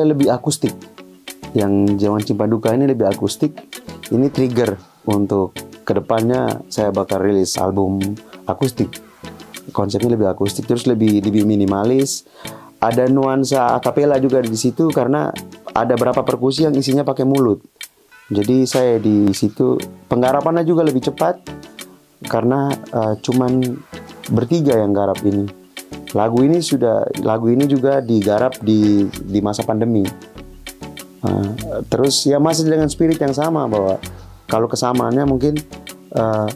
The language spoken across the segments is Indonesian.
lebih akustik. Yang Jangan Simpan Duka ini lebih akustik. Ini trigger untuk kedepannya saya bakal rilis album akustik. Konsepnya lebih akustik, terus lebih minimalis. Ada nuansa akapela juga di situ karena ada berapa perkusi yang isinya pakai mulut. Jadi saya di situ penggarapannya juga lebih cepat karena cuman bertiga yang garap ini. Lagu ini juga digarap di masa pandemi. Terus ya masih dengan spirit yang sama, bahwa kalau kesamaannya mungkin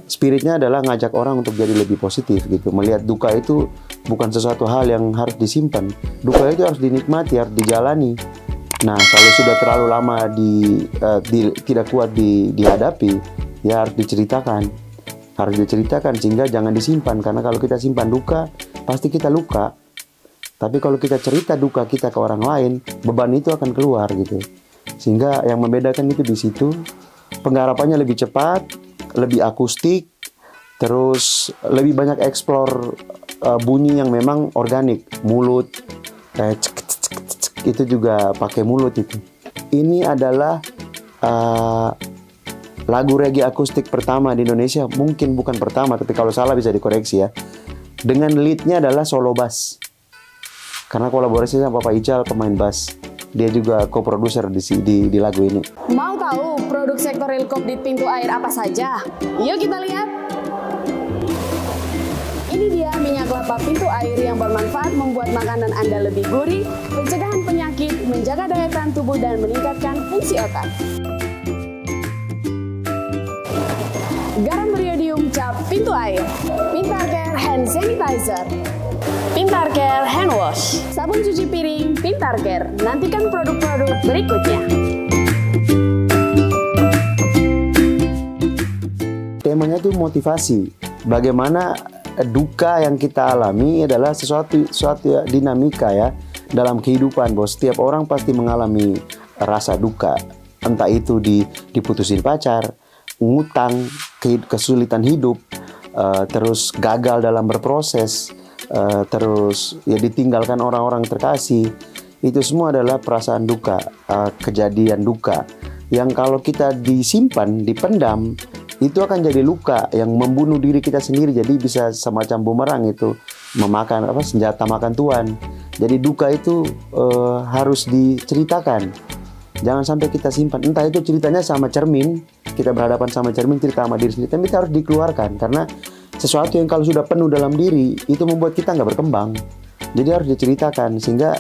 spiritnya adalah ngajak orang untuk jadi lebih positif gitu. Melihat duka itu bukan sesuatu hal yang harus disimpan. Duka itu harus dinikmati, harus dijalani. Nah, kalau sudah terlalu lama tidak kuat dihadapi, ya harus diceritakan. Harus diceritakan sehingga jangan disimpan. Karena kalau kita simpan duka, pasti kita luka. Tapi kalau kita cerita duka kita ke orang lain, beban itu akan keluar gitu. Sehingga yang membedakan itu di situ. Penggarapannya lebih cepat, lebih akustik, terus lebih banyak eksplor bunyi yang memang organik. Mulut, itu juga pakai mulut itu. Ini adalah lagu reggae akustik pertama di Indonesia. Mungkin bukan pertama, tapi kalau salah bisa dikoreksi ya. Dengan leadnya adalah solo bass. Karena kolaborasi sama Papa Ical, pemain bass. Dia juga co-producer di lagu ini. Mau tahu produk sektor real coop di pintu air apa saja? Yuk kita lihat. Ini dia minyak kelapa pintu air yang bermanfaat membuat makanan Anda lebih gurih, pencegahan penyakit, menjaga daya tahan tubuh, dan meningkatkan fungsi otak. Garam beriodium cap pintu air, Pintar Care Hand Sanitizer, Pintar Care Hand Wash, sabun cuci piring Pintar Care. Nantikan produk-produk berikutnya. Temanya itu motivasi. Bagaimana duka yang kita alami adalah sesuatu dinamika ya dalam kehidupan, bahwa setiap orang pasti mengalami rasa duka, entah itu diputusin pacar, ngutang, kesulitan hidup, terus gagal dalam berproses, terus ya ditinggalkan orang-orang terkasih. Itu semua adalah perasaan duka, kejadian duka yang kalau kita disimpan, dipendam, itu akan jadi luka yang membunuh diri kita sendiri. Jadi bisa semacam bumerang itu, memakan senjata makan tuan. Jadi duka itu harus diceritakan. Jangan sampai kita simpan. Entah itu ceritanya sama cermin, kita berhadapan sama cermin, cerita sama diri sendiri, tapi kita harus dikeluarkan. Karena sesuatu yang kalau sudah penuh dalam diri, itu membuat kita nggak berkembang. Jadi harus diceritakan. Sehingga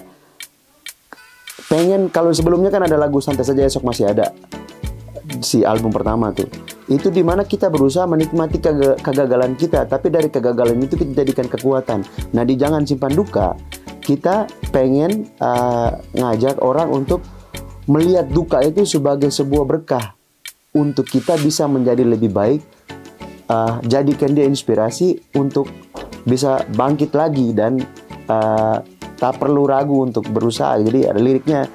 pengen, kalau sebelumnya kan ada lagu Santai Saja Esok Masih Ada, si album pertama tuh, itu dimana kita berusaha menikmati kegagalan kita, tapi dari kegagalan itu kita jadikan kekuatan. Nah, di Jangan Simpan Duka, kita pengen ngajak orang untuk melihat duka itu sebagai sebuah berkah untuk kita bisa menjadi lebih baik. Jadikan dia inspirasi untuk bisa bangkit lagi dan tak perlu ragu untuk berusaha. Jadi ada liriknya,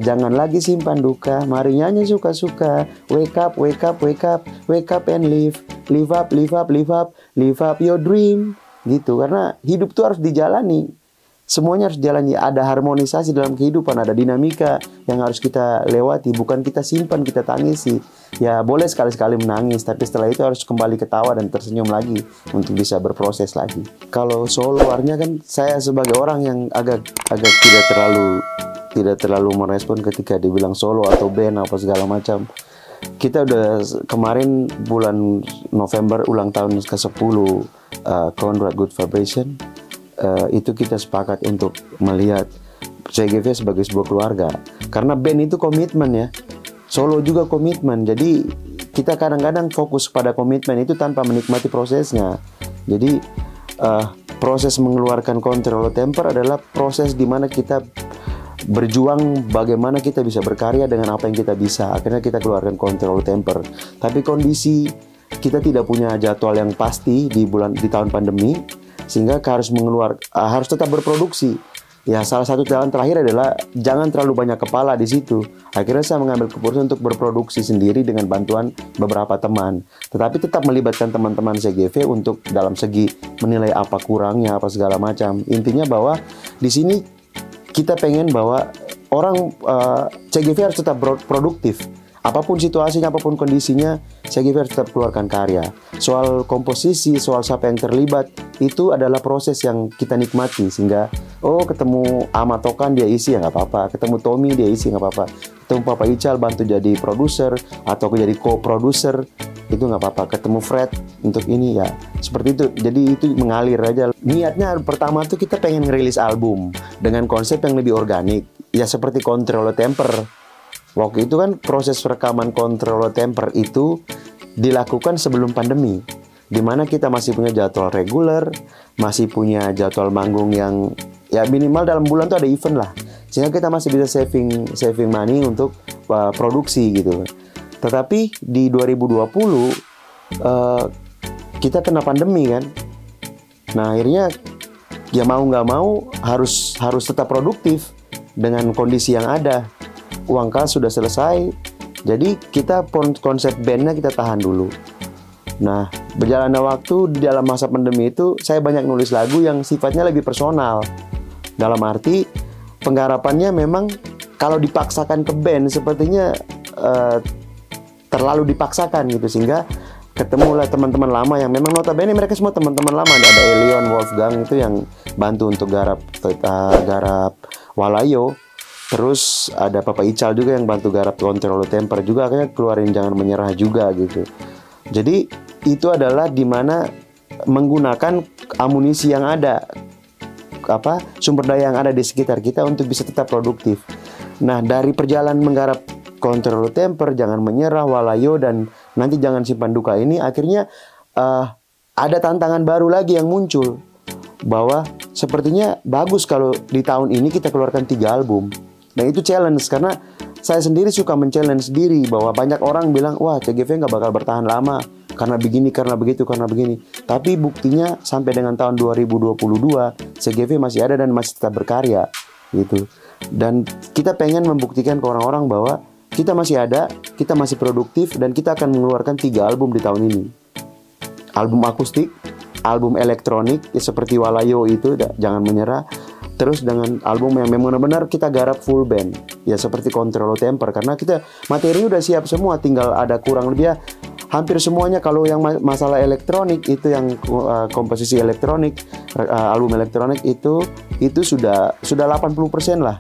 jangan lagi simpan duka, mari nyanyi suka-suka, wake up, wake up, wake up, wake up and live up, live up, live up, live up your dream, gitu. Karena hidup tuh harus dijalani, semuanya harus dijalani. Ada harmonisasi dalam kehidupan, ada dinamika yang harus kita lewati, bukan kita simpan, kita tangisi. Ya boleh sekali-sekali menangis, tapi setelah itu harus kembali ketawa dan tersenyum lagi untuk bisa berproses lagi. Kalau soloarnya kan saya sebagai orang yang agak tidak terlalu merespon ketika dibilang solo atau band apa segala macam. Kita udah kemarin bulan November ulang tahun ke-10 Conrad Good Vibration, itu kita sepakat untuk melihat CGV sebagai sebuah keluarga. Karena band itu komitmen ya, solo juga komitmen. Jadi kita kadang-kadang fokus pada komitmen itu tanpa menikmati prosesnya. Jadi proses mengeluarkan Control Temper adalah proses di mana kita berjuang bagaimana kita bisa berkarya dengan apa yang kita bisa. Akhirnya kita keluarkan Control Temper. Tapi kondisi kita tidak punya jadwal yang pasti di tahun pandemi, sehingga harus tetap berproduksi. Ya, salah satu jalan terakhir adalah jangan terlalu banyak kepala di situ. Akhirnya saya mengambil keputusan untuk berproduksi sendiri dengan bantuan beberapa teman. Tetapi tetap melibatkan teman-teman CGV untuk dalam segi menilai apa kurangnya, apa segala macam. Intinya bahwa di sini kita pengen bahwa orang CGV harus tetap produktif. Apapun situasinya, apapun kondisinya, CGV harus tetap keluarkan karya. Soal komposisi, soal siapa yang terlibat, itu adalah proses yang kita nikmati. Sehingga, ketemu Ahmad Tokan dia isi ya nggak apa-apa, ketemu Tommy dia isi nggak apa-apa, ketemu Papa Ical bantu jadi produser atau jadi co-produser, itu nggak apa-apa. Ketemu Fred untuk ini ya seperti itu. Jadi itu mengalir aja. Niatnya pertama tuh kita pengen ngerilis album dengan konsep yang lebih organik. Ya seperti Control Temper. Waktu itu kan proses rekaman Control Temper itu dilakukan sebelum pandemi, dimana kita masih punya jadwal reguler, masih punya jadwal manggung yang ya minimal dalam bulan tuh ada event lah, sehingga kita masih bisa saving money untuk produksi gitu. Tetapi di 2020 kita kena pandemi kan. Nah akhirnya ya mau nggak mau harus tetap produktif dengan kondisi yang ada. Uang kas sudah selesai, jadi kita konsep bandnya kita tahan dulu. Nah berjalannya waktu di dalam masa pandemi itu saya banyak nulis lagu yang sifatnya lebih personal. Dalam arti penggarapannya memang kalau dipaksakan ke band sepertinya terlalu dipaksakan gitu, sehingga ketemulah teman-teman lama yang memang notabene mereka semua teman-teman lama. Ada Elion, Wolfgang itu yang bantu untuk garap Walayo. Terus ada Papa Ical juga yang bantu garap Control Temper juga, akhirnya keluarin Jangan Menyerah juga gitu. Jadi itu adalah dimana menggunakan amunisi yang ada, sumber daya yang ada di sekitar kita untuk bisa tetap produktif. Nah dari perjalanan menggarap Control Temper, Jangan Menyerah, Walayo, dan nanti Jangan Simpan Duka ini, akhirnya ada tantangan baru lagi yang muncul, bahwa sepertinya bagus kalau di tahun ini kita keluarkan 3 album. Nah itu challenge, karena saya sendiri suka men-challenge diri, bahwa banyak orang bilang, wah CGV nggak bakal bertahan lama, karena begini, karena begitu, karena begini. Tapi buktinya sampai dengan tahun 2022, CGV masih ada dan masih tetap berkarya gitu. Dan kita pengen membuktikan ke orang-orang bahwa kita masih ada, kita masih produktif, dan kita akan mengeluarkan 3 album di tahun ini. Album akustik, album elektronik, ya seperti Walayo itu, Jangan Menyerah. Terus dengan album yang memang benar-benar kita garap full band, ya seperti Control Temper, karena kita materi udah siap semua, tinggal ada kurang lebih hampir semuanya. Kalau yang masalah elektronik itu yang komposisi elektronik, album elektronik itu sudah 80% lah.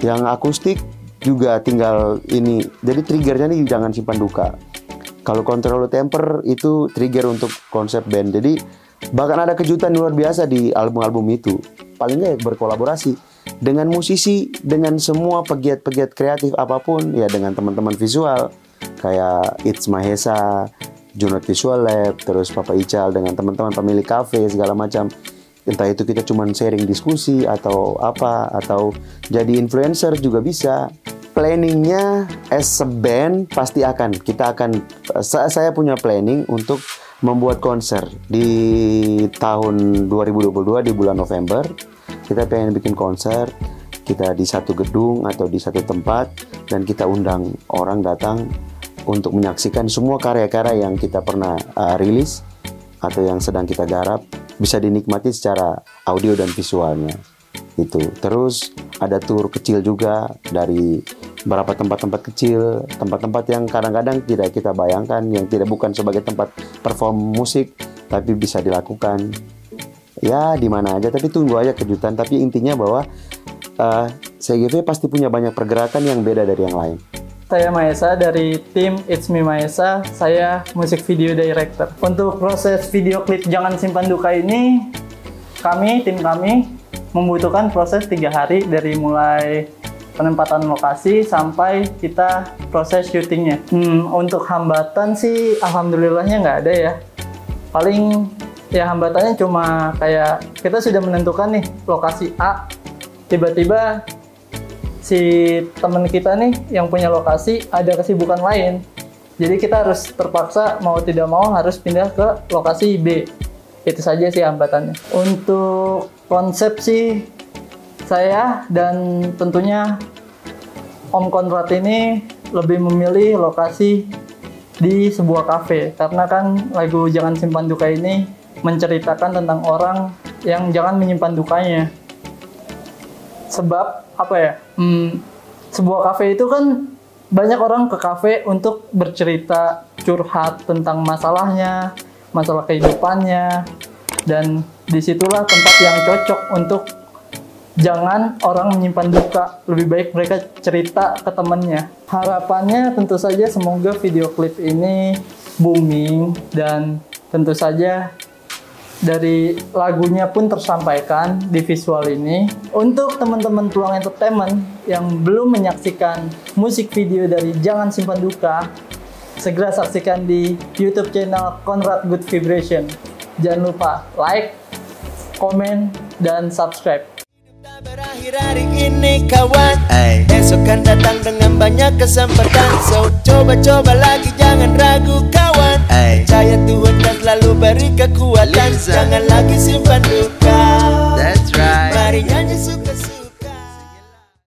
Yang akustik juga tinggal ini, jadi triggernya nih Jangan Simpan Duka. Kalau Control Temper itu trigger untuk konsep band. Jadi bahkan ada kejutan luar biasa di album-album itu. Paling nggak berkolaborasi dengan musisi, dengan semua pegiat-pegiat kreatif apapun, ya dengan teman-teman visual kayak It's Mahesa, Junot Visual Lab, terus Papa Ical dengan teman-teman pemilik cafe segala macam. Entah itu kita cuman sharing diskusi atau apa, atau jadi influencer juga bisa. Planningnya as a band pasti saya punya planning untuk membuat konser di tahun 2022 di bulan November. Kita pengen bikin konser, kita di satu gedung atau di satu tempat, dan kita undang orang datang untuk menyaksikan semua karya-karya yang kita pernah rilis atau yang sedang kita garap, bisa dinikmati secara audio dan visualnya itu. Terus ada tour kecil juga dari beberapa tempat-tempat kecil, tempat-tempat yang kadang-kadang tidak kita bayangkan, yang bukan sebagai tempat perform musik, tapi bisa dilakukan ya di mana aja. Tapi tunggu aja kejutan. Tapi intinya bahwa CGV pasti punya banyak pergerakan yang beda dari yang lain. Saya Mahesa dari tim It's Me Mahesa, saya musik video director. Untuk proses video klip Jangan Simpan Duka ini, tim kami membutuhkan proses 3 hari dari mulai penempatan lokasi sampai kita proses syutingnya. Untuk hambatan sih alhamdulillahnya nggak ada ya. Paling ya hambatannya cuma kayak kita sudah menentukan nih lokasi A, tiba-tiba si teman kita nih yang punya lokasi ada kesibukan lain. Jadi kita harus terpaksa mau tidak mau harus pindah ke lokasi B. Itu saja sih hambatannya. Untuk konsep sih saya dan tentunya Om Konrad ini lebih memilih lokasi di sebuah kafe, karena kan lagu Jangan Simpan Duka ini menceritakan tentang orang yang jangan menyimpan dukanya. Sebab apa ya? Sebuah kafe itu kan banyak orang ke kafe untuk bercerita, curhat tentang masalahnya, masalah kehidupannya, dan disitulah tempat yang cocok untuk jangan orang menyimpan duka, lebih baik mereka cerita ke temannya. Harapannya tentu saja semoga video klip ini booming dan tentu saja dari lagunya pun tersampaikan di visual ini. Untuk teman-teman Peluang Entertainment yang belum menyaksikan musik video dari Jangan Simpan Duka, segera saksikan di YouTube channel Conrad Good Vibration. Jangan lupa like, komen, dan subscribe. Berakhir hari ini kawan, esok kan datang dengan banyak kesempatan. So coba-coba lagi, jangan ragu kawan. Percaya Tuhan dan selalu beri kekuatan. Jangan lagi simpan duka.